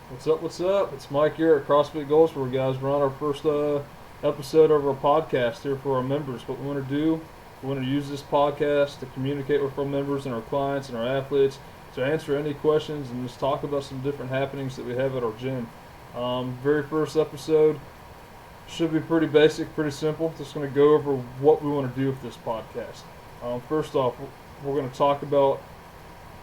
What's up? What's up? It's Mike here at CrossFit Goldsboro, guys. We're on our first episode of our podcast here for our members. What we want to do, we want to use this podcast to communicate with our members and our clients and our athletes, to answer any questions and just talk about some different happenings that we have at our gym. Very first episode should be pretty basic, pretty simple. Just going to go over what we want to do with this podcast. First off, we're going to talk about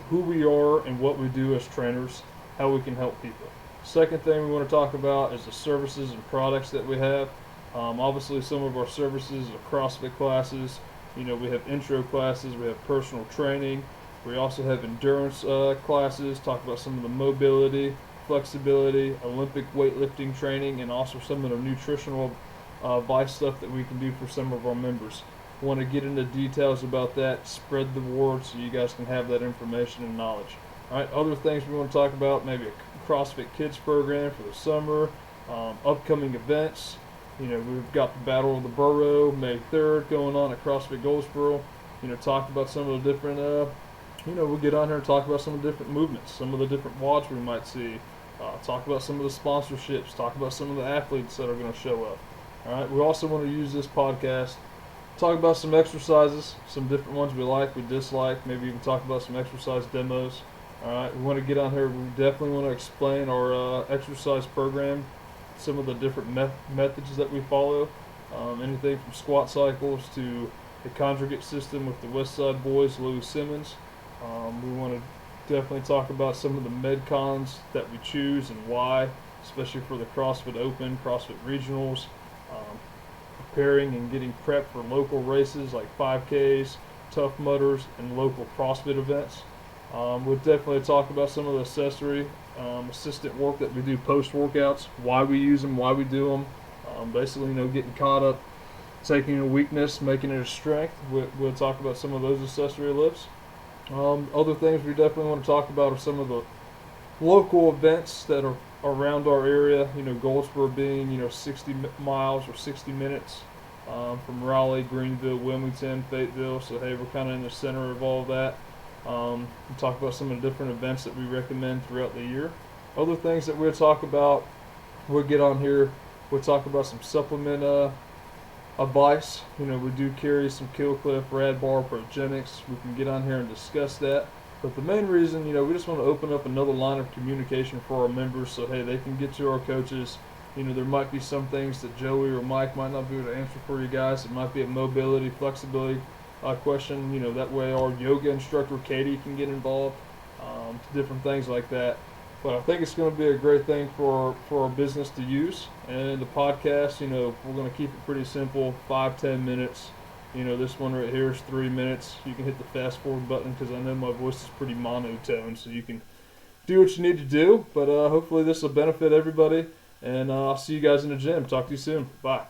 who we are and what we do as trainers, how we can help people. Second thing we want to talk about is the services and products that we have. Obviously, some of our services are CrossFit classes. We have intro classes, we have personal training. We also have endurance classes, talk about some of the mobility, flexibility, Olympic weightlifting training, and also some of the nutritional advice stuff that we can do for some of our members. Want to get into details about that, spread the word so you guys can have that information and knowledge. All right, other things we want to talk about, maybe a CrossFit Kids program for the summer, upcoming events. We've got the Battle of the Borough, May 3rd, going on at CrossFit Goldsboro. Talk about some of the different, we'll get on here and talk about some of the different movements, some of the different WODs we might see, talk about some of the sponsorships, talk about some of the athletes that are going to show up. All right, we also want to use this podcast, talk about some exercises, some different ones we like, we dislike, maybe even talk about some exercise demos. Alright, we want to get on here. We definitely want to explain our exercise program, some of the different methods that we follow, anything from squat cycles to the conjugate system with the West Side Boys, Louis Simmons. We want to definitely talk about some of the Medcons that we choose and why, especially for the CrossFit Open, CrossFit Regionals, preparing and getting prepped for local races like 5Ks, Tough Mudders, and local CrossFit events. We'll definitely talk about some of the accessory assistant work that we do post-workouts, why we use them, why we do them. Basically, getting caught up, taking a weakness, making it a strength. We'll talk about some of those accessory lifts. Other things we definitely want to talk about are some of the local events that are around our area. Goldsboro being 60 miles or 60 minutes from Raleigh, Greenville, Wilmington, Fayetteville. So hey, we're kind of in the center of all of that. We talk about some of the different events that we recommend throughout the year. Other things that we'll talk about, we'll get on here, we'll talk about some supplement advice. We do carry some Kill Cliff, Rad Bar, Progenics. We can get on here and discuss that. But the main reason, we just want to open up another line of communication for our members so, hey, they can get to our coaches. There might be some things that Joey or Mike might not be able to answer for you guys. It might be a mobility, flexibility question. That way our yoga instructor Katie can get involved, different things like that. But I think it's going to be a great thing for our business to use. And the podcast, we're going to keep it pretty simple, 5-10 minutes. This one right here is 3 minutes. You can hit the fast forward button because I know my voice is pretty monotone, so you can do what you need to do. But hopefully this will benefit everybody. And I'll see you guys in the gym. Talk to you soon. Bye.